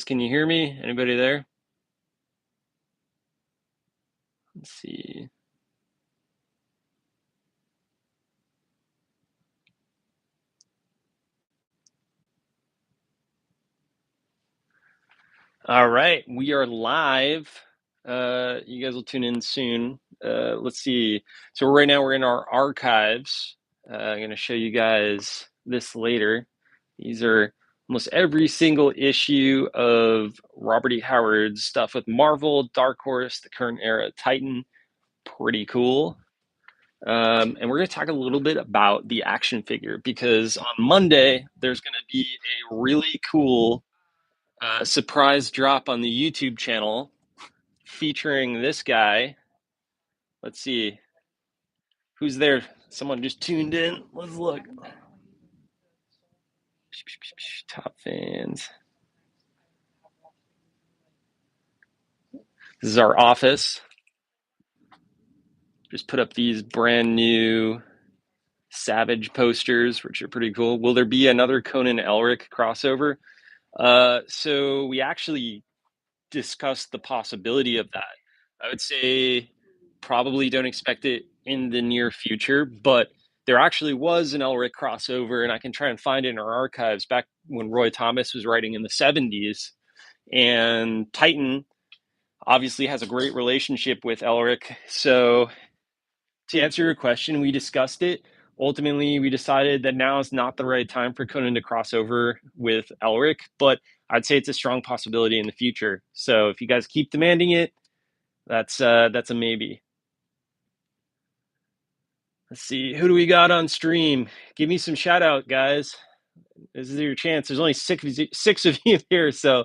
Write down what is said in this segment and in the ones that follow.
Can you hear me? Anybody there? Let's see. All right, we are live. You guys will tune in soon. Let's see. So right now we're in our archives. I'm going to show you guys this later. These are almost every single issue of Robert E. Howard's stuff with Marvel, Dark Horse, the current era, Titan. Pretty cool. And we're going to talk a little bit about the action figure because on Monday there's going to be a really cool surprise drop on the YouTube channel featuring this guy. Let's see who's there. Someone just tuned in. Let's look. Top fans. This is our office. Just put up these brand new Savage posters, which are pretty cool. Will there be another Conan Elric crossover? So we actually discussed the possibility of that. I would say probably don't expect it in the near future, but there actually was an Elric crossover, and I can try and find it in our archives back when Roy Thomas was writing in the 70s. And Titan obviously has a great relationship with Elric. So to answer your question, we discussed it. Ultimately, we decided that now is not the right time for Conan to cross over with Elric, but I'd say it's a strong possibility in the future. So if you guys keep demanding it, that's a maybe. Let's see, who do we got on stream? Give me some shout out, guys. This is your chance. There's only six of you here, so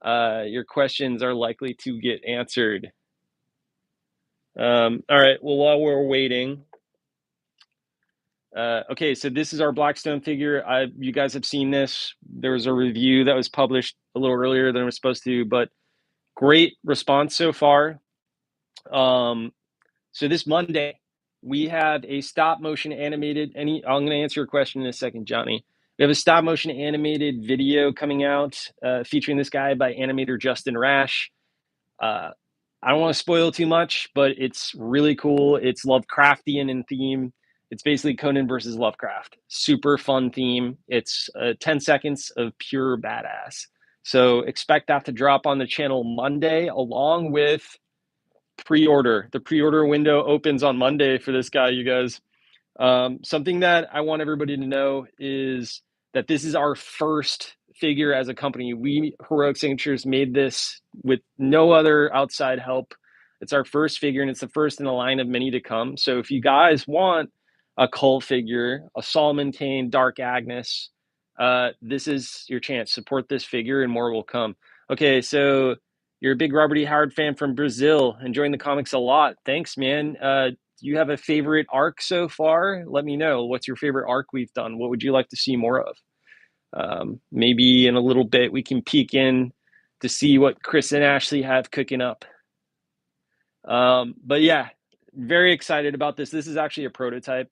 your questions are likely to get answered. All right. Well, while we're waiting, okay, so this is our Blackstone figure. You guys have seen this. There was a review that was published a little earlier than it was supposed to, but great response so far. So this Monday, we have a stop motion animated. I'm going to answer your question in a second, Johnny. We have a stop motion animated video coming out featuring this guy by animator Justin Rash. I don't want to spoil too much, but it's really cool. It's Lovecraftian in theme. It's basically Conan versus Lovecraft. Super fun theme. It's 10 seconds of pure badass. So expect that to drop on the channel Monday along with pre-order. The pre-order window opens on Monday for this guy, you guys. Something that I want everybody to know is that this is our first figure as a company. We, Heroic Signatures, made this with no other outside help. It's our first figure, and it's the first in a line of many to come. So if you guys want a cult figure, a Solomon Kane, Dark Agnes, this is your chance. Support this figure, and more will come. Okay, so you're a big Robert E. Howard fan from Brazil, enjoying the comics a lot. Thanks, man. Do you have a favorite arc so far? Let me know. What's your favorite arc we've done? What would you like to see more of? Maybe in a little bit we can peek in to see what Chris and Ashley have cooking up. But yeah, very excited about this. This is actually a prototype.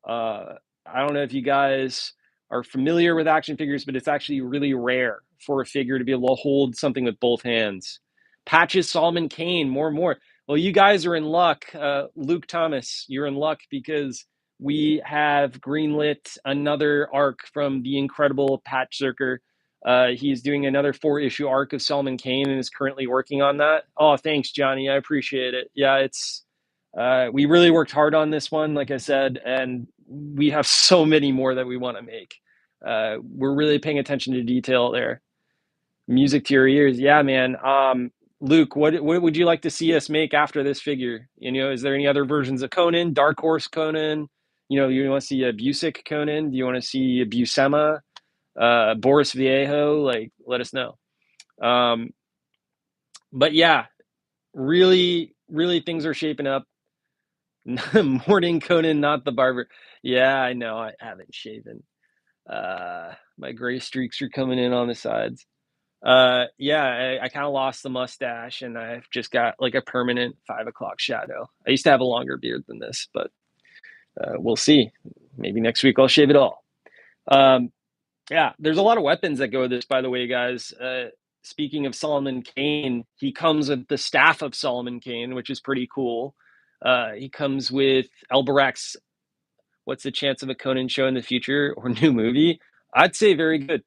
I don't know if you guys are familiar with action figures, but it's actually really rare for a figure to be able to hold something with both hands. Patches Solomon Kane, more and more. Well, you guys are in luck. Luke Thomas, you're in luck because we have greenlit another arc from the incredible Patch Zerker. He's doing another 4-issue arc of Solomon Kane and is currently working on that. Oh, thanks, Johnny. I appreciate it. Yeah, it's we really worked hard on this one, like I said, and we have so many more that we want to make. We're really paying attention to detail there. Music to your ears. Yeah, man. Luke, what would you like to see us make after this figure? Is there any other versions of Conan, Dark Horse Conan? You want to see a Busick Conan? Do you want to see a Buscema, Boris Viejo? Like, let us know. But yeah, really, really things are shaping up. Morning Conan, not the barber. Yeah, I know. I haven't shaven. My gray streaks are coming in on the sides. Yeah, I kind of lost the mustache, and I've just got like a permanent 5 o'clock shadow. I used to have a longer beard than this, but we'll see. Maybe next week I'll shave it all. Yeah, there's a lot of weapons that go with this, by the way, guys. speaking of Solomon Kane, he comes with the staff of Solomon Kane, which is pretty cool. He comes with Elbarak's What's the Chance of a Conan Show in the Future or New Movie? I'd say very good.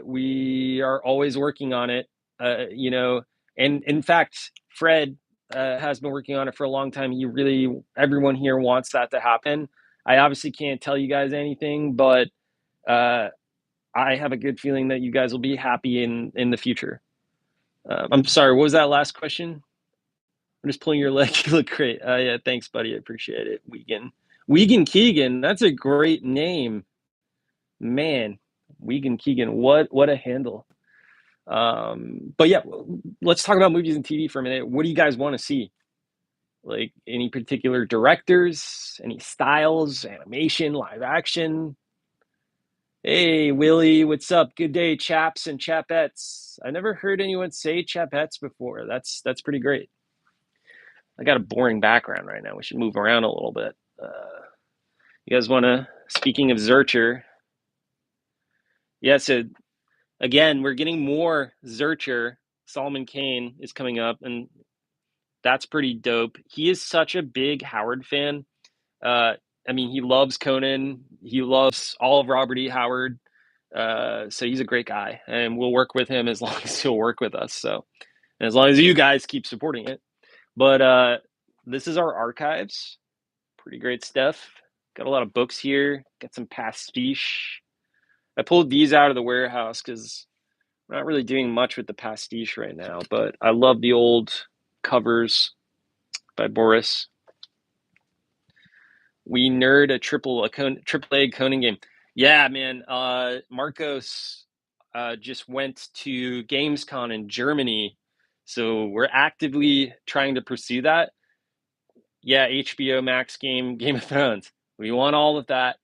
We are always working on it, and in fact, Fred has been working on it for a long time. Everyone here wants that to happen. I obviously can't tell you guys anything, but uh, I have a good feeling that you guys will be happy in the future. I'm sorry, what was that last question? I'm just pulling your leg. You look great. Yeah, thanks, buddy. I appreciate it. Wiegand Keegan. That's a great name, man. Wiegand Keegan. What a handle. But yeah, let's talk about movies and TV for a minute. What do you guys want to see? Like any particular directors, any styles, animation, live action? Hey, Willie, what's up? Good day, chaps and chapettes. I never heard anyone say chapettes before. That's pretty great. I got a boring background right now. We should move around a little bit. You guys want to? Speaking of Zurcher, yeah. So again, we're getting more Zurcher. Solomon Kane is coming up, and that's pretty dope. He is such a big Howard fan. Uh, I mean, he loves Conan. He loves all of Robert E. Howard. So he's a great guy, and we'll work with him as long as he'll work with us. So, and as long as you guys keep supporting it. But this is our archives. Pretty great stuff. Got a lot of books here. Got some pastiche. I pulled these out of the warehouse because we're not really doing much with the pastiche right now. But I love the old covers by Boris. We nerd a triple A Conan game. Yeah, man. Marcos just went to Gamescom in Germany, so we're actively trying to pursue that. Yeah, HBO Max Game of Thrones. We want all of that.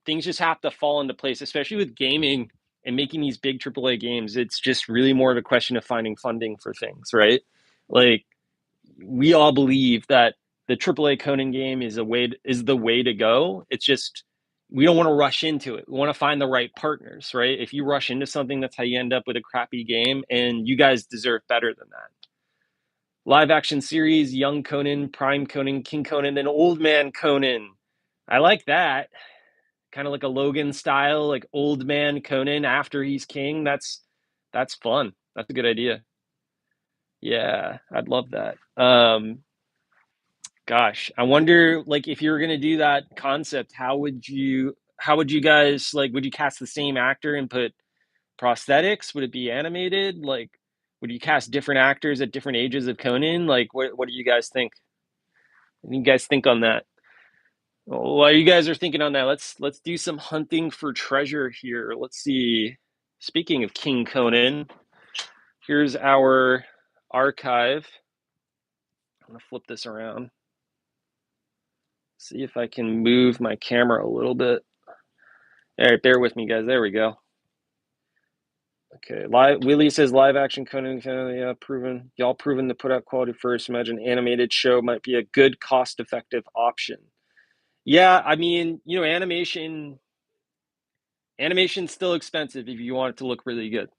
Things just have to fall into place, especially with gaming and making these big AAA games. It's just really more of a question of finding funding for things, right? Like we all believe that the AAA Conan game is the way to go. It's just we don't want to rush into it. We want to find the right partners, right? If you rush into something, that's how you end up with a crappy game, and you guys deserve better than that. Live action series, Young Conan, Prime Conan, King Conan, and Old Man Conan. I like that. Kind of like a Logan style, like old man Conan after he's king. That's fun. That's a good idea. Yeah, I'd love that. Gosh, I wonder like if you were gonna do that concept, how would you guys like would you cast the same actor and put prosthetics? Would it be animated? Like would you cast different actors at different ages of Conan? Like what do you guys think? What do you guys think on that? While you guys are thinking on that, let's do some hunting for treasure here. Let's see. Speaking of King Conan, here's our archive. I'm gonna flip this around. See if I can move my camera a little bit. All right, bear with me, guys. There we go. Okay, Willie says live action Conan, yeah, proven. Y'all proven to put out quality first. Imagine animated show might be a good cost effective option. Yeah, I mean, animation's still expensive if you want it to look really good.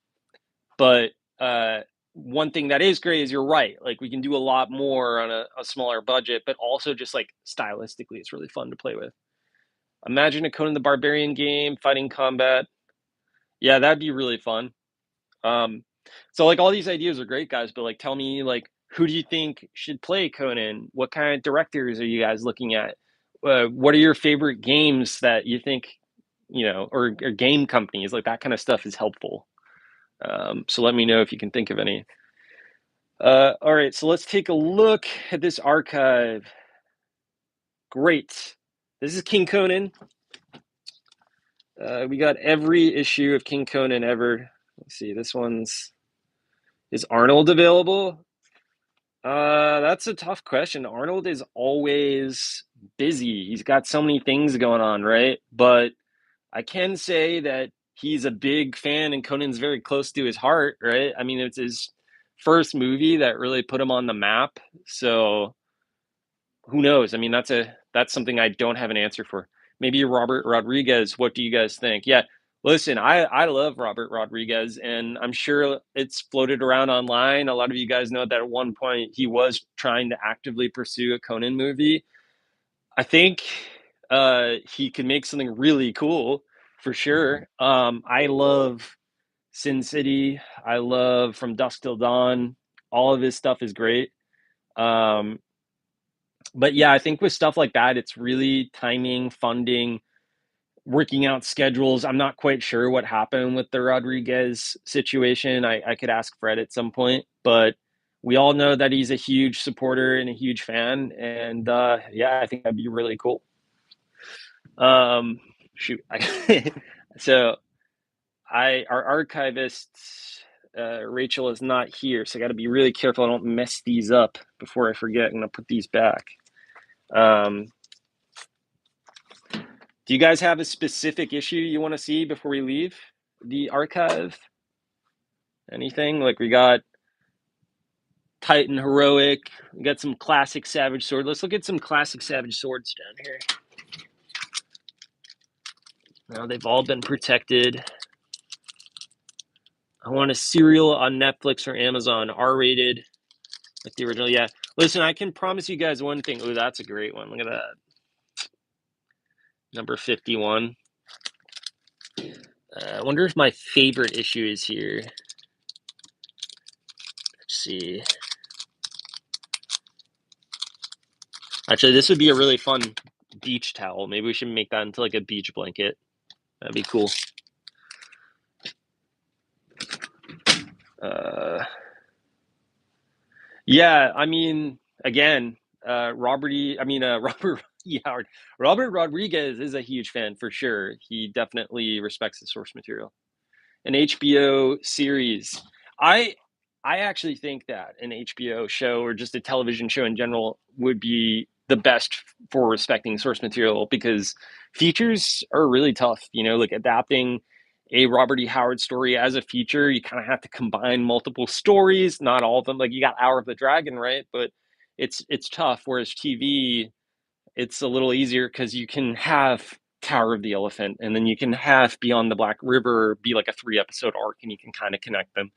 But one thing that is great is you're right. Like we can do a lot more on a smaller budget, but also just like stylistically, it's really fun to play with. Imagine a Conan the Barbarian game, fighting combat. Yeah, that'd be really fun. Um, so like all these ideas are great, guys. But like, tell me like who do you think should play Conan? What kind of directors are you guys looking at? What are your favorite games that you think or game companies like that kind of stuff is helpful. So let me know if you can think of any. All right, so let's take a look at this archive. Great. This is King Conan. We got every issue of King Conan ever. Let's see, is Arnold available? That's a tough question. Arnold is always busy. He's got so many things going on, right? But I can say that he's a big fan and Conan's very close to his heart, right? I mean, it's his first movie that really put him on the map. So who knows? I mean, that's something I don't have an answer for. Maybe Robert Rodriguez, what do you guys think? Yeah, Listen, I love Robert Rodriguez, and I'm sure it's floated around online. A lot of you guys know that at one point he was trying to actively pursue a Conan movie. I think he could make something really cool for sure. I love Sin City. I love From Dusk Till Dawn. All of his stuff is great. Um, but yeah, I think with stuff like that, it's really timing, funding, working out schedules. I'm not quite sure what happened with the Rodriguez situation. I could ask Fred at some point, but we all know that he's a huge supporter and a huge fan. And yeah, I think that'd be really cool. Um, shoot. So our archivist, Rachel, is not here. So I got to be really careful I don't mess these up before I forget. I'm going to put these back. Um, do you guys have a specific issue you want to see before we leave the archive? Anything? Like we got Titan Heroic, we got some classic Savage Sword. Let's look at some classic Savage Swords down here. Now they've all been protected. I want a serial on Netflix or Amazon, R-rated, like the original. Yeah. Listen, I can promise you guys one thing. Oh, that's a great one. Look at that. Number 51. I wonder if my favorite issue is here. Let's see. Actually, this would be a really fun beach towel. Maybe we should make that into like a beach blanket. That'd be cool. Yeah, I mean, again, Robert E. Howard, Robert Rodriguez is a huge fan for sure. He definitely respects the source material. An HBO series. I I actually think that an HBO show or just a television show in general would be the best for respecting source material because features are really tough, like adapting a Robert E. Howard story as a feature, you kind of have to combine multiple stories, not all of them. Like you got Hour of the Dragon, right? But it's tough. Whereas TV, it's a little easier because you can have Tower of the Elephant and then you can have Beyond the Black River be like a 3 episode arc and you can kind of connect them.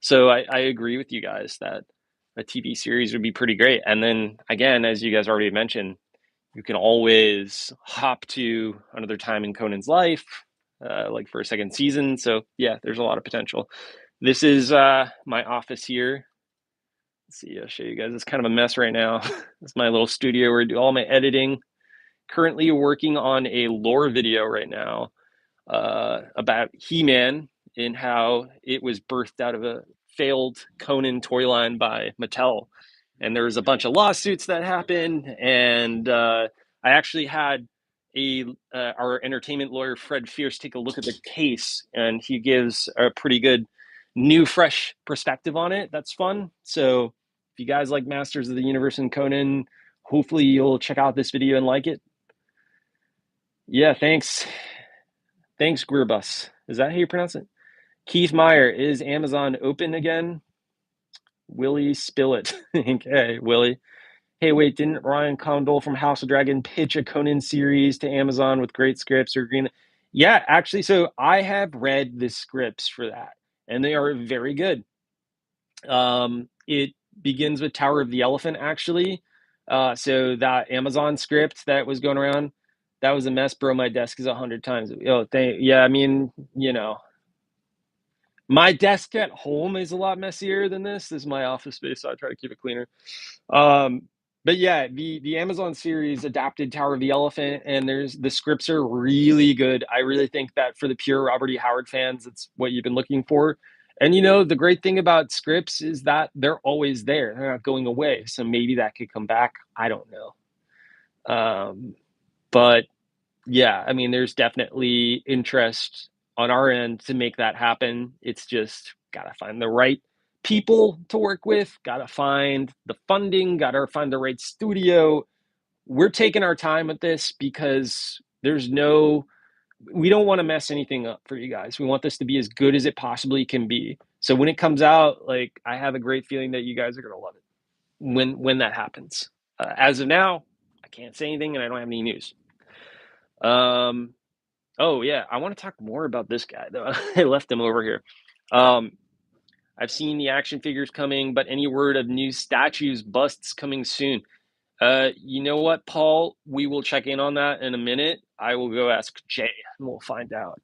So I agree with you guys that a TV series would be pretty great. And then again, as you guys already mentioned, you can always hop to another time in Conan's life, like for a second season. So yeah, there's a lot of potential. This is my office here. Let's see, I'll show you guys. It's kind of a mess right now. It's my little studio where I do all my editing. Currently working on a lore video right now about He-Man and how it was birthed out of a failed Conan toy line by Mattel. And there was a bunch of lawsuits that happened. And I actually had our entertainment lawyer, Fred Fierce, take a look at the case. And he gives a pretty good new, fresh perspective on it. That's fun. So if you guys like Masters of the Universe and Conan, hopefully you'll check out this video and like it. Yeah, thanks. Thanks, Gurbus. Is that how you pronounce it? Keith Meyer, is Amazon open again? Willie Spillett. Okay, Willie. Hey, wait, didn't Ryan Condal from House of Dragon pitch a Conan series to Amazon with great scripts or green? Yeah, actually, so I have read the scripts for that, and they are very good. It begins with Tower of the Elephant, actually. So that Amazon script that was going around, that was a mess, bro. My desk is 100 times. Oh, yeah. I mean, my desk at home is a lot messier than this. This is my office space, so I try to keep it cleaner. Um, but yeah, the Amazon series adapted Tower of the Elephant, and there's the scripts are really good. I really think that for the pure Robert E. Howard fans, it's what you've been looking for. And the great thing about scripts is that they're always there; they're not going away. So maybe that could come back. I don't know. But yeah, I mean, there's definitely interest on our end to make that happen. It's just gotta find the right people to work with, gotta find the funding, gotta find the right studio. We're taking our time with this because we don't want to mess anything up for you guys. We want this to be as good as it possibly can be. So when it comes out, like I have a great feeling that you guys are gonna love it when that happens. As of now, I can't say anything and I don't have any news. Um, Oh yeah, I want to talk more about this guy though. I left him over here. Um, I've seen the action figures coming, but any word of new statues, busts coming soon? You know what, Paul? We will check in on that in a minute. I will go ask Jay, and we'll find out.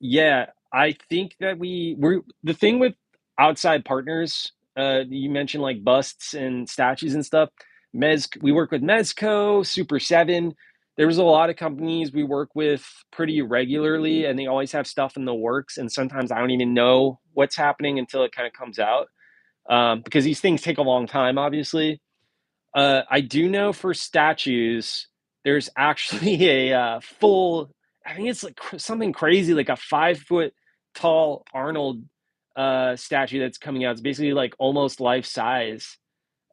Yeah, I think that we're the thing with outside partners. You mentioned like busts and statues and stuff. We work with Mezco, Super Seven. There's a lot of companies we work with pretty regularly, and they always have stuff in the works. And sometimes I don't even know what's happening until it kind of comes out, because these things take a long time, obviously. I do know for statues, there's actually a full, I think it's like something crazy, like a 5 foot tall Arnold statue that's coming out. It's basically like almost life size.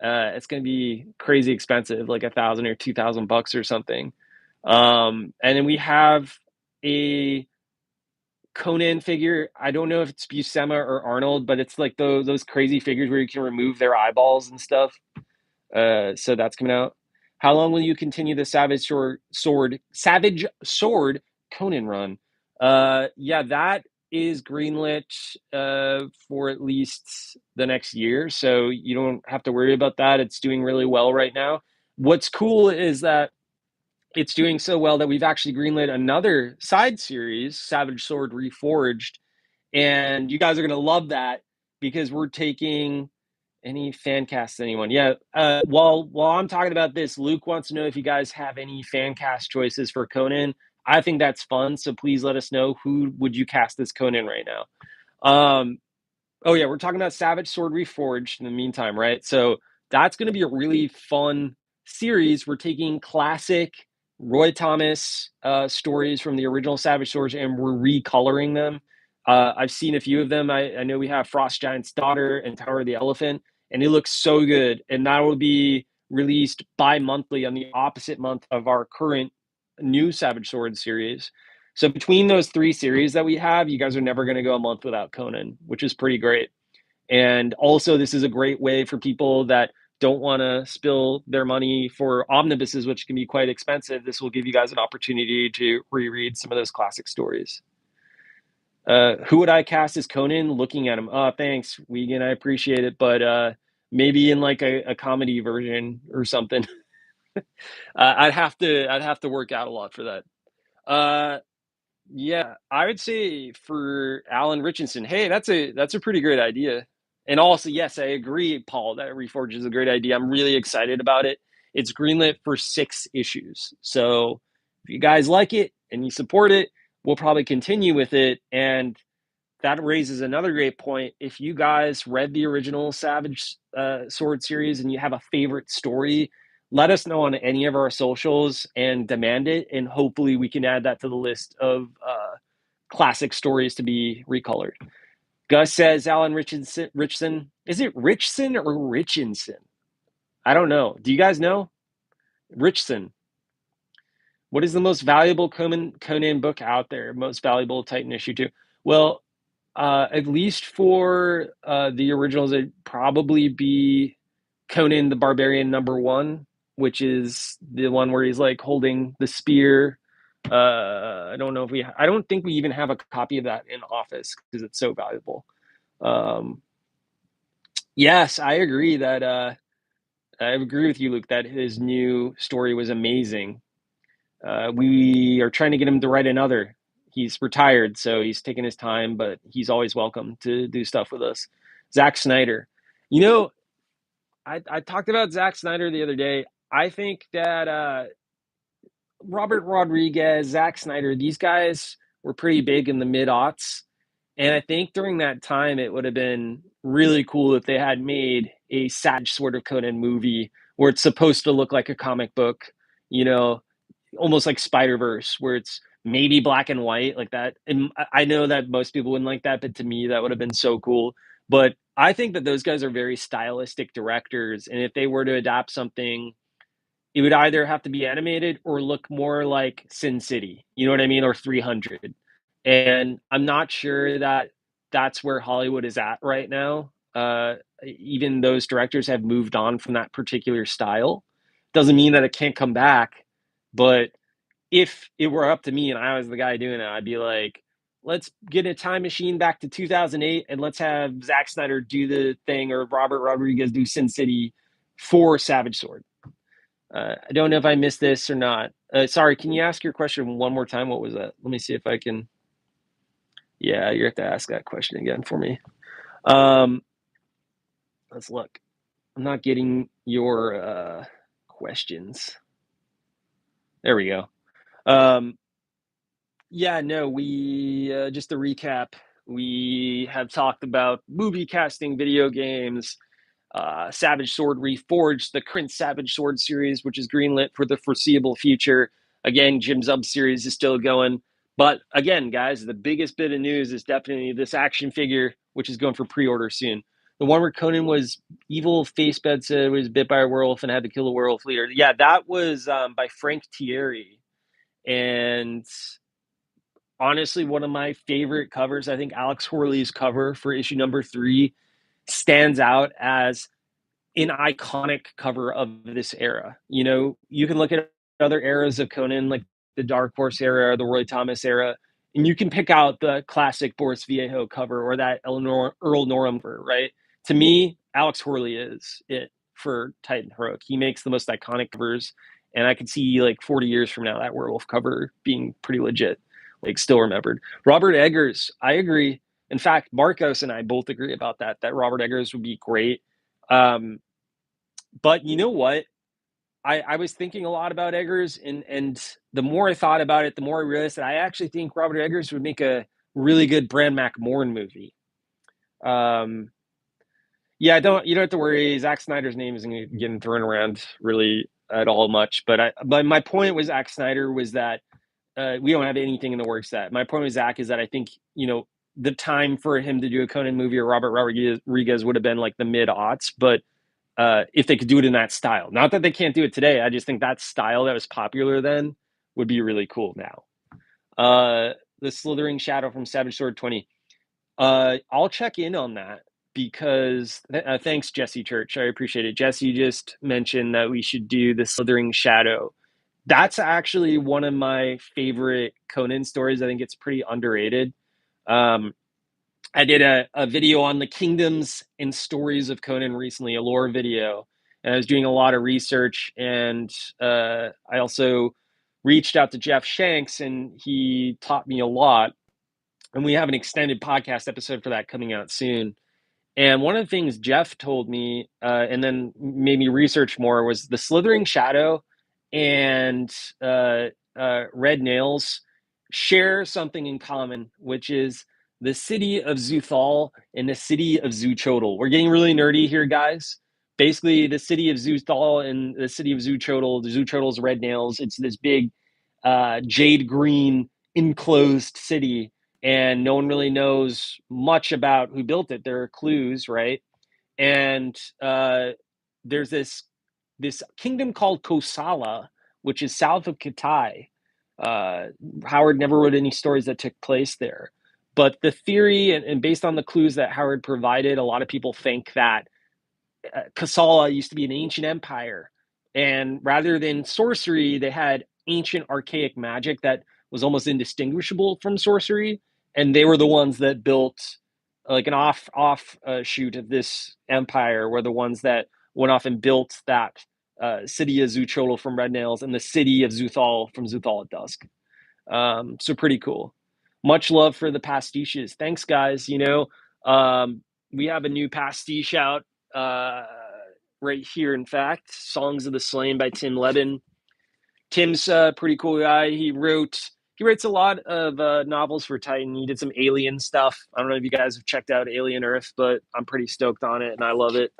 It's going to be crazy expensive, like 1,000 or 2,000 bucks or something. And then we have a Conan figure. I don't know if it's Buscema or Arnold, but it's like those crazy figures where you can remove their eyeballs and stuff. So that's coming out. How long will you continue the Savage Sword Conan run? Yeah, that is greenlit for at least the next year, so you don't have to worry about that. It's doing really well right now. What's cool is that it's doing so well that we've actually greenlit another side series, Savage Sword Reforged, and you guys are gonna love that because we're taking any fan casts, anyone? Yeah. While I'm talking about this, Luke wants to know if you guys have any fan cast choices for Conan. I think that's fun, so please let us know who would you cast as Conan right now. Oh yeah, we're talking about Savage Sword Reforged in the meantime, right? So that's going to be a really fun series. We're taking classic Roy Thomas stories from the original Savage Swords and we're recoloring them. I've seen a few of them. I know we have Frost Giant's Daughter and Tower of the Elephant, and it looks so good. And that will be released bi-monthly on the opposite month of our current new Savage Sword series. So between those three series that we have, you guys are never going to go a month without Conan, which is pretty great. And also, this is a great way for people that don't want to spill their money for omnibuses, which can be quite expensive. This will give you guys an opportunity to reread some of those classic stories. Who would I cast as Conan? Looking at him. Oh, thanks, Wiegand. I appreciate it, but maybe in like a comedy version or something. I'd have to work out a lot for that. Uh, Yeah, I would say for Alan Richardson, hey, that's a pretty great idea. And also, yes, I agree, Paul, that Reforge is a great idea. I'm really excited about it. It's greenlit for 6 issues. So if you guys like it and you support it, we'll probably continue with it. And that raises another great point. If you guys read the original Savage Sword series and you have a favorite story, let us know on any of our socials and demand it. And hopefully we can add that to the list of classic stories to be recolored. Gus says Alan Richson. Is it Richson or Richinson? I don't know. Do you guys know? Richson. What is the most valuable Conan book out there? Most valuable Titan issue two? Well, at least for the originals, it'd probably be Conan the Barbarian #1, which is the one where he's like holding the spear. I don't know if I don't think we even have a copy of that in office because it's so valuable. Um, yes, I agree that I agree with you, Luke, that his new story was amazing. We are trying to get him to write another. He's retired, so he's taking his time, but he's always welcome to do stuff with us. Zack Snyder. You know, I talked about Zack Snyder the other day. I think that Robert Rodriguez, Zack Snyder, these guys were pretty big in the mid aughts. And I think during that time, it would have been really cool if they had made a Savage Sword of Conan movie where it's supposed to look like a comic book, you know, almost like Spider Verse, where it's maybe black and white like that. And I know that most people wouldn't like that, but to me, that would have been so cool. But I think that those guys are very stylistic directors, and if they were to adapt something, it would either have to be animated or look more like Sin City, you know what I mean, or 300. And I'm not sure that that's where Hollywood is at right now. Even those directors have moved on from that particular style. Doesn't mean that it can't come back, but if it were up to me and I was the guy doing it, I'd be like, let's get a time machine back to 2008 and let's have Zack Snyder do the thing, or Robert Rodriguez do Sin City for Savage Sword. I don't know if I missed this or not. Sorry, can you ask your question one more time? What was that? Let me see if I can. Yeah, you have to ask that question again for me. Let's look. I'm not getting your questions. There we go. Yeah, no, we just to recap, we have talked about movie casting, video games, Savage Sword Reforged, the current Savage Sword series, which is greenlit for the foreseeable future. Again, Jim Zub series is still going. But again, guys, the biggest bit of news is definitely this action figure, which is going for pre-order soon. The one where Conan was evil, face bed said was bit by a werewolf and had to kill a werewolf leader. Yeah, that was by Frank Thierry. And honestly, one of my favorite covers. I think Alex Horley's cover for issue number 3 stands out as an iconic cover of this era. You know, you can look at other eras of Conan, like the Dark Horse era, the Roy Thomas era, and you can pick out the classic Boris Viejo cover or that Earl Norham cover, right? To me, Alex Horley is it for Titan Heroic. He makes the most iconic covers, and I could see like 40 years from now that werewolf cover being pretty legit, like still remembered. Robert Eggers, I agree. In fact, Marcos and I both agree about that. That Robert Eggers would be great. But you know what? I was thinking a lot about Eggers, and the more I thought about it, the more I realized that I actually think Robert Eggers would make a really good Bran McMorn movie. Yeah, you don't have to worry. Zack Snyder's name isn't getting thrown around really at all much. But my point with Zack Snyder was that we don't have anything in the works. That my point with Zack is that I think the time for him to do a Conan movie or Robert Rodriguez would have been like the mid aughts, but if they could do it in that style. Not that they can't do it today. I just think that style that was popular then would be really cool now. The Slithering Shadow from Savage Sword 20. I'll check in on that because thanks, Jesse Church. I appreciate it. Jesse just mentioned that we should do the Slithering Shadow. That's actually one of my favorite Conan stories. I think it's pretty underrated. I did a video on the kingdoms and stories of Conan recently, a lore video, and I was doing a lot of research. And I also reached out to Jeff Shanks, and he taught me a lot. And we have an extended podcast episode for that coming out soon. And one of the things Jeff told me, and then made me research more, was the Slithering Shadow and Red Nails share something in common, which is the city of Zuthal and the city of Zuchotl. We're getting really nerdy here, guys. Basically, the city of Zuthal and the city of Zuchotl, the Zuchotl's Red Nails, it's this big jade green enclosed city, and no one really knows much about who built it. There are clues, right? And there's this kingdom called Kosala, which is south of Kitai. Howard never wrote any stories that took place there. But the theory, and based on the clues that Howard provided, a lot of people think that Kosala used to be an ancient empire. And rather than sorcery, they had ancient archaic magic that was almost indistinguishable from sorcery. And they were the ones that built like an offshoot of this empire, were the ones that went off and built that city of Zuchotl from Red Nails and the city of Zuthal from Zuthal at Dusk. So pretty cool. Much love for the pastiches. Thanks, guys. We have a new pastiche out right here. In fact, Songs of the Slain by Tim Levin. Tim's a pretty cool guy. He writes a lot of novels for Titan. He did some Alien stuff. I don't know if you guys have checked out Alien Earth, but I'm pretty stoked on it and I love it.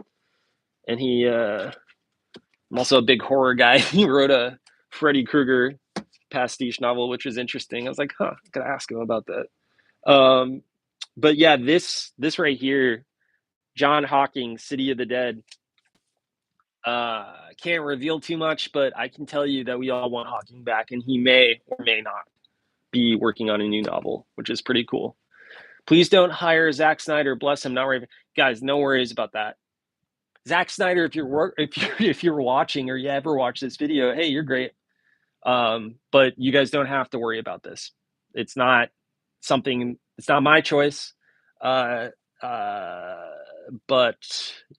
And I'm also a big horror guy. He wrote a Freddy Krueger pastiche novel, which was interesting. I was like, I gotta ask him about that. But yeah, this right here, John Hawking, City of the Dead. Can't reveal too much, but I can tell you that we all want Hawking back, and he may or may not be working on a new novel, which is pretty cool. Please don't hire Zack Snyder. Bless him. Not worry, guys. No worries about that. Zack Snyder, if you're watching or you ever watch this video, hey, you're great. But you guys don't have to worry about this. It's not something. It's not my choice. Uh, uh, but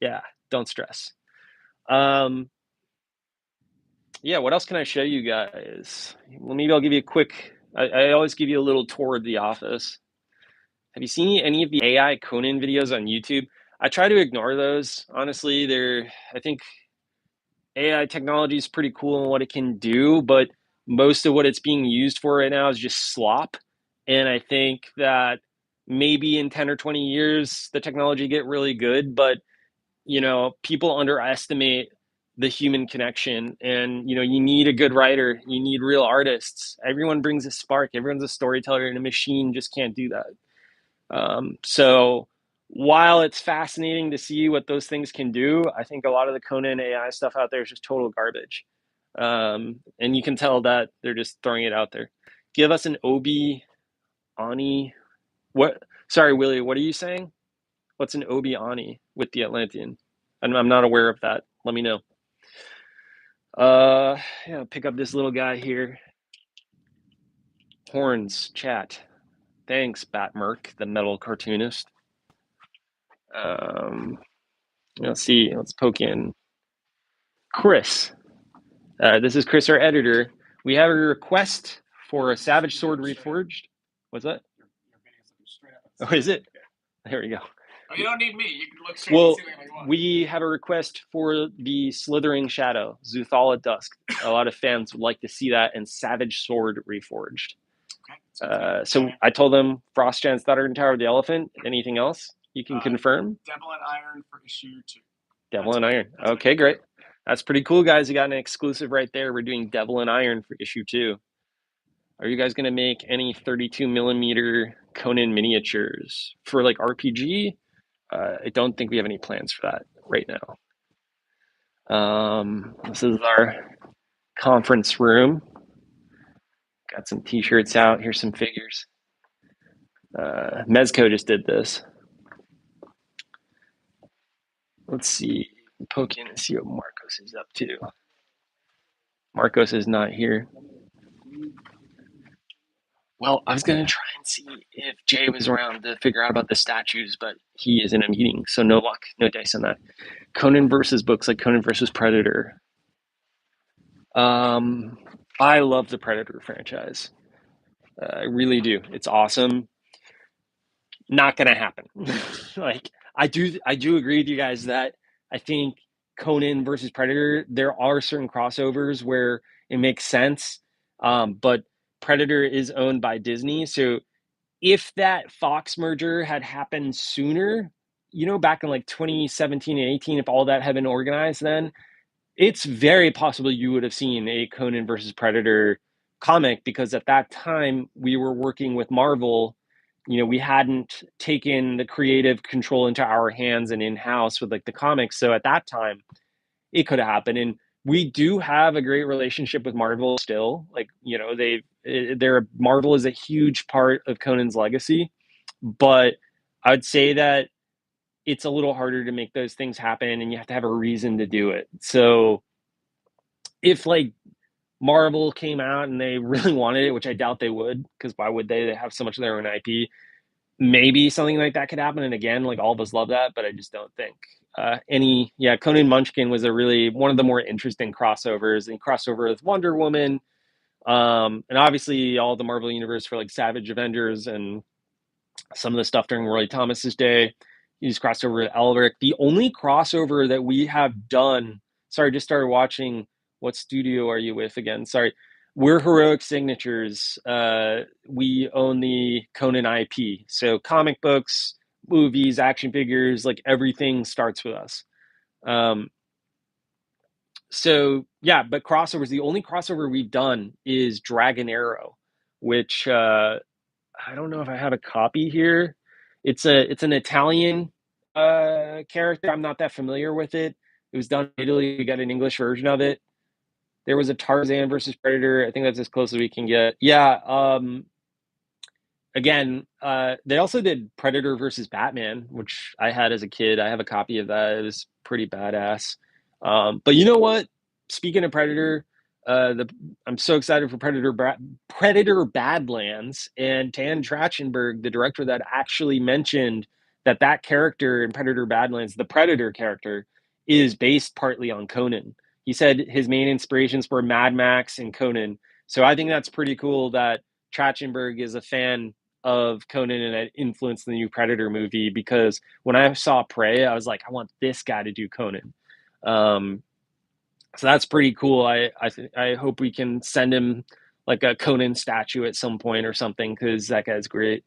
yeah, don't stress. Um, yeah, what else can I show you guys? Well, maybe I'll give you a quick. I always give you a little tour of the office. Have you seen any of the AI Conan videos on YouTube? I try to ignore those. Honestly, I think AI technology is pretty cool in what it can do, but most of what it's being used for right now is just slop. And I think that maybe in 10 or 20 years, the technology get really good, but people underestimate the human connection. And you need a good writer, you need real artists. Everyone brings a spark, everyone's a storyteller, and a machine just can't do that. So while it's fascinating to see what those things can do, I think a lot of the Conan AI stuff out there is just total garbage. And you can tell that they're just throwing it out there. Give us an Obi Ani. What? Sorry, Willie. What are you saying? What's an Obi Ani with the Atlantean? I'm not aware of that. Let me know. Yeah, pick up this little guy here. Horns chat. Thanks, Batmerk, the metal cartoonist. Um, let's see. Let's poke in. Chris. This is Chris, our editor. We have a request for a Savage Sword Reforged. What's that? Oh, is it? There we go. Oh, you don't need me. You can look straight at the ceiling if you want. We have a request for the Slithering Shadow, Zuthal at Dusk. A lot of fans would like to see that in Savage Sword Reforged. Okay. So I told them Frost Giant's Thunder and Tower of the Elephant. Anything else you can confirm? Devil and Iron for issue 2. Devil and Iron. Okay, great. That's pretty cool, guys. You got an exclusive right there. We're doing Devil and Iron for issue 2. Are you guys going to make any 32 millimeter Conan miniatures for like RPG? I don't think we have any plans for that right now. This is our conference room. Got some t-shirts out. Here's some figures. Mezco just did this. Let's see. Poke in and see what Marcos is up to. Marcos is not here. Well, I was going to try and see if Jay was around to figure out about the statues, but he is in a meeting, so no luck, no dice on that. Conan versus books like Conan versus Predator. I love the Predator franchise. I really do. It's awesome. Not going to happen. Like I do agree with you guys that I think Conan versus Predator, there are certain crossovers where it makes sense, but Predator is owned by Disney, so if that Fox merger had happened sooner, back in like 2017 and 18, if all that had been organized then, it's very possible you would have seen a Conan versus Predator comic, because at that time we were working with Marvel. We hadn't taken the creative control into our hands and in-house with like the comics. So at that time, it could have happened. And we do have a great relationship with Marvel still. Like, Marvel is a huge part of Conan's legacy, but I'd say that it's a little harder to make those things happen, and you have to have a reason to do it. So if like Marvel came out and they really wanted it, which I doubt they would, because why would they? They have so much of their own IP. Maybe something like that could happen. And again, like all of us love that, but I just don't think Conan Munchkin was one of the more interesting crossovers, and crossover with Wonder Woman. And obviously all the Marvel universe for like Savage Avengers and some of the stuff during Roy Thomas's day. He's crossed over with Elric. The only crossover that we have done, sorry, just started watching. What studio are you with again? Sorry. We're Heroic Signatures. We own the Conan IP. So comic books, movies, action figures, like everything starts with us. But crossovers, the only crossover we've done is Dragon Arrow, which I don't know if I have a copy here. It's an Italian character. I'm not that familiar with it. It was done in Italy. We got an English version of it. There was a Tarzan versus Predator. I think that's as close as we can get. Yeah. Again, they also did Predator versus Batman, which I had as a kid. I have a copy of that. It was pretty badass. But you know what? Speaking of Predator, The I'm so excited for Predator Badlands, and Tan Trachtenberg, the director, that actually mentioned that that character in Predator Badlands, the Predator character, is based partly on Conan. He said his main inspirations were Mad Max and Conan. So I think that's pretty cool that Trachtenberg is a fan of Conan and it influenced the new Predator movie, because when I saw Prey, I was like, I want this guy to do Conan. Um, so that's pretty cool. I hope we can send him like a Conan statue at some point or something, because that guy's great.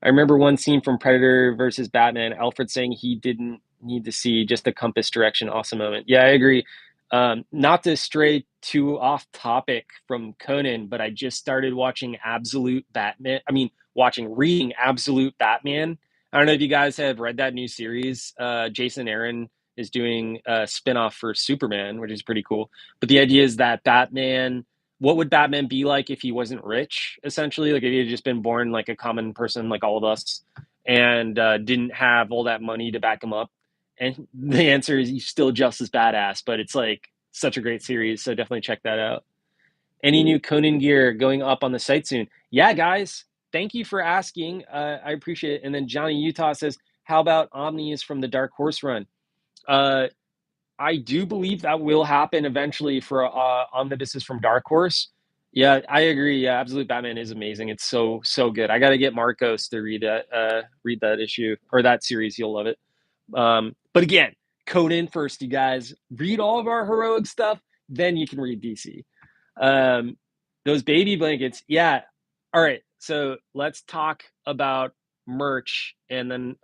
I remember one scene from Predator versus Batman, Alfred saying he didn't need to see just the compass direction. Awesome moment. Yeah, I agree. Not to stray too off topic from Conan, but I just started watching Absolute Batman. I mean, reading Absolute Batman. I don't know if you guys have read that new series. Jason Aaron is doing a spinoff for Superman, which is pretty cool. But the idea is that Batman, what would Batman be like if he wasn't rich, essentially? Like if he had just been born like a common person, like all of us, and didn't have all that money to back him up. And the answer is he's still just as badass, but it's like such a great series. So definitely check that out. Any new Conan gear going up on the site soon? Yeah, guys, thank you for asking. I appreciate it. And then Johnny Utah says, how about Omnis from the Dark Horse run? Uh, I do believe that will happen eventually for omnibuses from Dark Horse. Yeah, I agree. Yeah, Absolute Batman is amazing. It's so good. I got to get Marcos to read that issue or that series. You'll love it. But again, Conan first, you guys. Read all of our heroic stuff, then you can read DC. Those baby blankets. Yeah. All right. So let's talk about merch, and then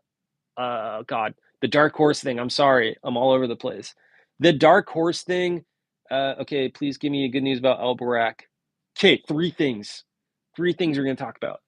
God, the Dark Horse thing. I'm sorry, I'm all over the place. The Dark Horse thing. Okay, please give me good news about Elborak. Okay, three things. Three things we're going to talk about.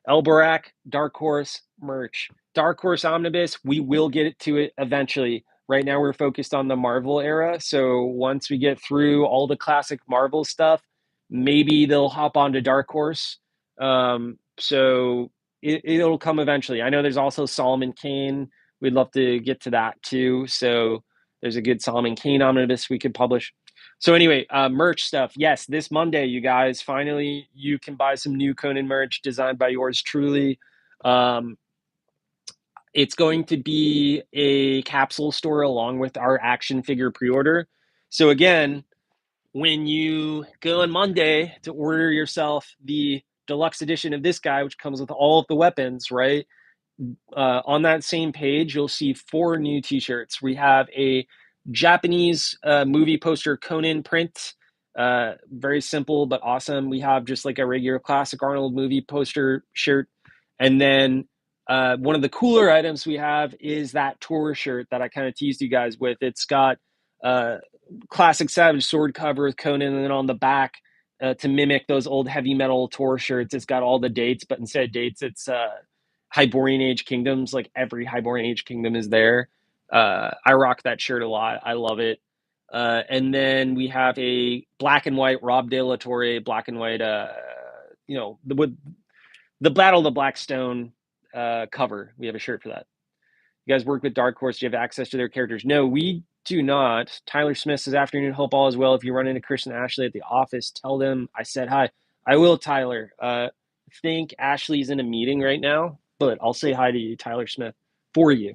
Elborak, Dark Horse, merch. Dark Horse Omnibus, we will get it to it eventually. Right now, we're focused on the Marvel era. So once we get through all the classic Marvel stuff, maybe they'll hop onto Dark Horse. So it'll come eventually. I know there's also Solomon Kane. We'd love to get to that too. So there's a good Solomon Kane omnibus we could publish. So anyway, merch stuff. Yes, this Monday, you guys, finally you can buy some new Conan merch designed by yours truly. It's going to be a capsule store along with our action figure pre-order. So again, when you go on Monday to order yourself the deluxe edition of this guy, which comes with all of the weapons, right? On that same page, you'll see 4 new t-shirts. We have a Japanese movie poster Conan print. Very simple but awesome. We have just like a regular classic Arnold movie poster shirt. And then one of the cooler items we have is that tour shirt that I kind of teased you guys with. It's got classic Savage Sword cover with Conan, and then on the back, to mimic those old heavy metal tour shirts, it's got all the dates, but instead of dates, it's Hyborian Age Kingdoms. Like every Hyborian Age Kingdom is there. I rock that shirt a lot. I love it. And then we have a black and white Rob De La Torre, black and white, the Battle of the Blackstone cover. We have a shirt for that. You guys work with Dark Horse. Do you have access to their characters? No, we do not. Tyler Smith says, afternoon, hope all is well. If you run into Chris and Ashley at the office, tell them I said hi. I will, Tyler. I think Ashley's in a meeting right now, but I'll say hi to you, Tyler Smith, for you.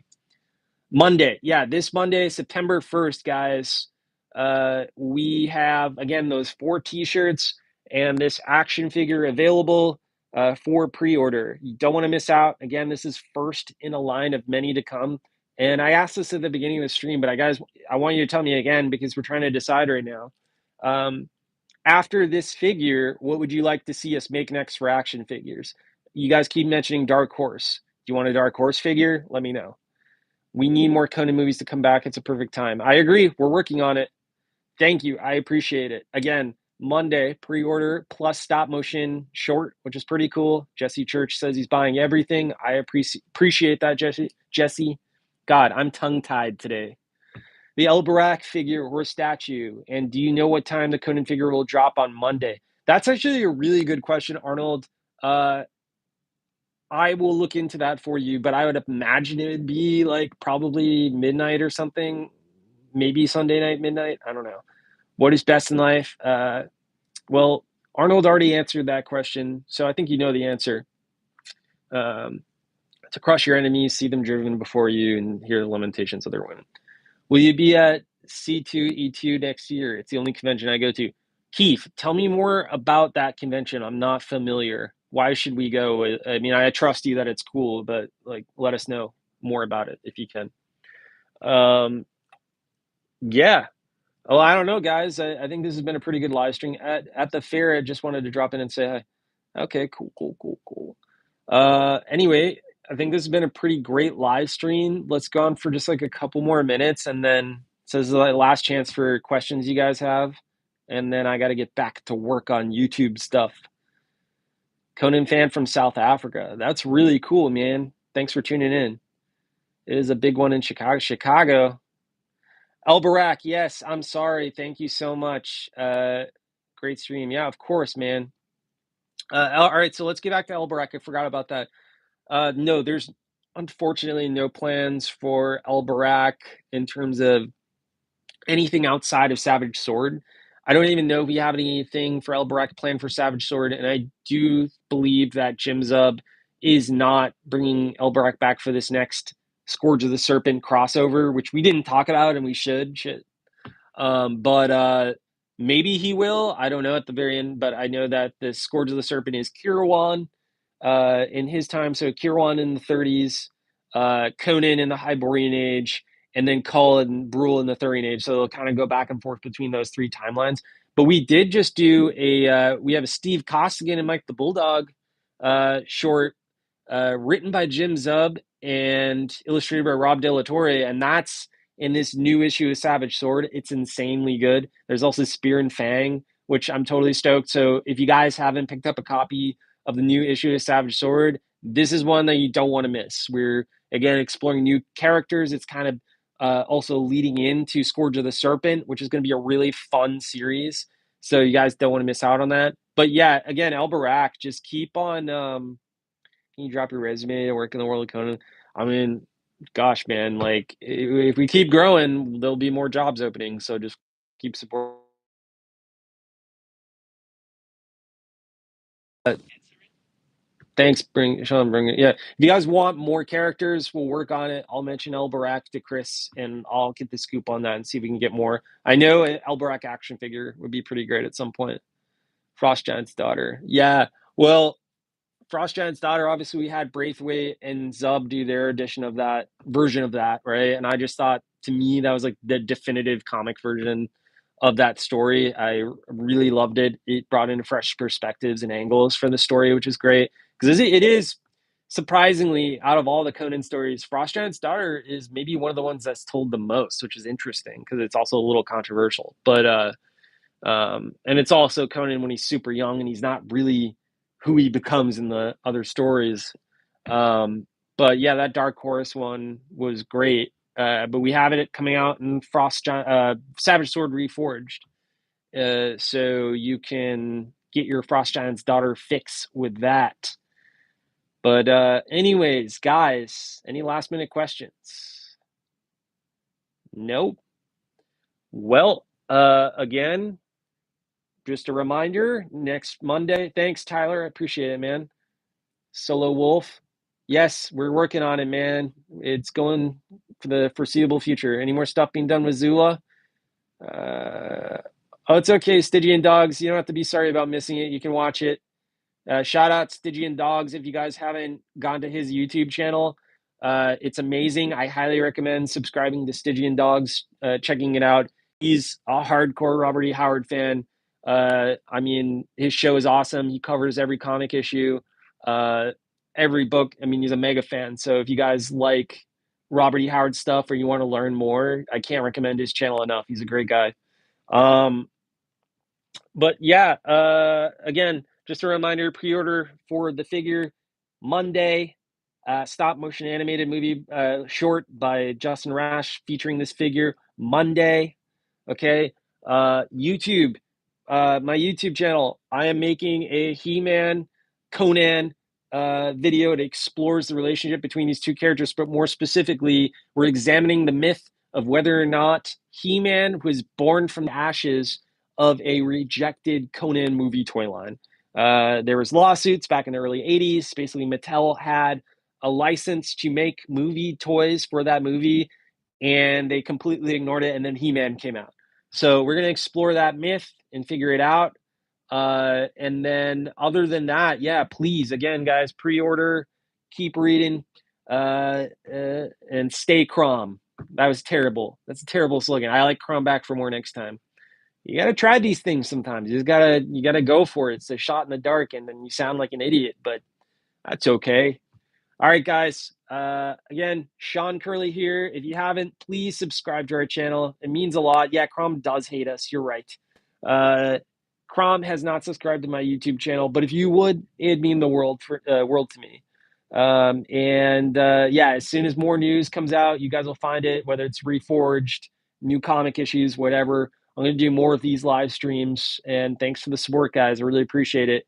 Monday. Yeah, this Monday, September 1st, guys. We have, again, those 4 t-shirts and this action figure available for pre-order. You don't want to miss out. Again, this is first in a line of many to come. And I asked this at the beginning of the stream, but I want you to tell me again, because we're trying to decide right now. After this figure, what would you like to see us make next for action figures? You guys keep mentioning Dark Horse. Do you want a Dark Horse figure? Let me know. We need more Conan movies to come back. It's a perfect time. I agree. We're working on it. Thank you. I appreciate it. Again, Monday, pre-order plus stop motion short, which is pretty cool. Jesse Church says he's buying everything. I appreciate that, Jesse. God, I'm tongue-tied today. The Elbarak figure or statue. And do you know what time the Conan figure will drop on Monday? That's actually a really good question, Arnold. I will look into that for you, but I would imagine it would be like probably midnight or something. Maybe Sunday night, midnight. I don't know. What is best in life? Well, Arnold already answered that question, so I think you know the answer. To crush your enemies, see them driven before you, and hear the lamentations of their women. Will you be at C2E2 next year? It's the only convention I go to. Keith, tell me more about that convention. I'm not familiar. Why should we go? I mean, I trust you that it's cool, but like, let us know more about it if you can. Yeah. Oh, I don't know, guys. I think this has been a pretty good live stream. At the fair, I just wanted to drop in and say hi. Okay, cool. Anyway, I think this has been a pretty great live stream. Let's go on for just like a couple more minutes, and then so this is the last chance for questions you guys have, and then I got to get back to work on YouTube stuff. Conan fan from South Africa. That's really cool, man. Thanks for tuning in. It is a big one in Chicago. El Barak, yes, I'm sorry. Thank you so much. Great stream. Yeah, of course, man. All right, so let's get back to El Barak. I forgot about that. No, there's unfortunately no plans for El Barak in terms of anything outside of Savage Sword. I don't even know if we have anything for El Barak planned for Savage Sword, and I do believe that Jim Zub is not bringing El Barak back for this next Scourge of the Serpent crossover, which we didn't talk about and we should. But maybe he will. I don't know at the very end, but I know that the Scourge of the Serpent is Kirwan in his time. So Kirwan in the 30s, Conan in the Hyborian age, and then Kull and Brule in the Thurian age. So they'll kind of go back and forth between those three timelines. But we did just do we have a Steve Costigan and Mike the Bulldog short written by Jim Zub and illustrated by Rob De La Torre, and that's in this new issue of Savage Sword. It's insanely good. There's also Spear and Fang, which I'm totally stoked. So if you guys haven't picked up a copy of the new issue of Savage Sword, this is one that you don't want to miss. We're again exploring new characters. It's kind of also leading into Scourge of the Serpent, which is going to be a really fun series. So you guys don't want to miss out on that. But yeah, again, El Barak, just keep on. Can you drop your resume to work in the world of Conan? I mean, gosh, man, like if we keep growing, there'll be more jobs opening. So just keep supporting. Thanks, Shawn. Bring it. Yeah, if you guys want more characters, we'll work on it. I'll mention El Barak to Chris, and I'll get the scoop on that and see if we can get more. I know an El Barak action figure would be pretty great at some point. Frost Giant's daughter. Yeah, well, Frost Giant's daughter, obviously we had Braithwaite and Zub do their edition of that version of that, right? And I just thought, to me, that was like the definitive comic version of that story. I really loved it. It brought in fresh perspectives and angles for the story, which is great. Because it is surprisingly, out of all the Conan stories, Frost Giant's daughter is maybe one of the ones that's told the most, which is interesting because it's also a little controversial. But and it's also Conan when he's super young and he's not really who he becomes in the other stories. But yeah, that Dark Horse one was great. But we have it coming out in Savage Sword Reforged. So you can get your Frost Giant's daughter fix with that. But anyways, guys, any last minute questions? Nope. Well, again, just a reminder, next Monday. Thanks, Tyler. I appreciate it, man. Solo Wolf. Yes, we're working on it, man. It's going for the foreseeable future. Any more stuff being done with Zula? Oh, it's okay, Stygian Dogs. You don't have to be sorry about missing it. You can watch it. Shout out Stygian Dogs if you guys haven't gone to his YouTube channel. It's amazing. I highly recommend subscribing to Stygian Dogs, checking it out. He's a hardcore Robert E. Howard fan. I mean, his show is awesome. He covers every comic issue, every book. I mean, he's a mega fan. So if you guys like Robert E. Howard stuff or you want to learn more, I can't recommend his channel enough. He's a great guy. But yeah, again, just a reminder, pre-order for the figure Monday. Stop motion animated movie short by Justin Rash featuring this figure Monday. Okay. YouTube, my YouTube channel. I am making a He-Man Conan video that explores the relationship between these two characters, but more specifically, we're examining the myth of whether or not He-Man was born from the ashes of a rejected Conan movie toy line. There was lawsuits back in the early 80s. Basically, Mattel had a license to make movie toys for that movie, and they completely ignored it, and then He-Man came out. So we're going to explore that myth and figure it out. And then other than that, yeah, please, again, guys, pre-order, keep reading, and stay Crom. That was terrible. That's a terrible slogan. I like Crom back for more next time. You gotta try these things sometimes. You gotta go for it. It's a shot in the dark, and then you sound like an idiot, but that's okay. All right, guys. Again, Shawn Curley here. If you haven't, please subscribe to our channel. It means a lot. Yeah, Crom does hate us. You're right. Crom has not subscribed to my YouTube channel, but if you would, it'd mean the world to me. Yeah, as soon as more news comes out, you guys will find it, whether it's Reforged, new comic issues, whatever. I'm going to do more of these live streams, and thanks for the support, guys. I really appreciate it.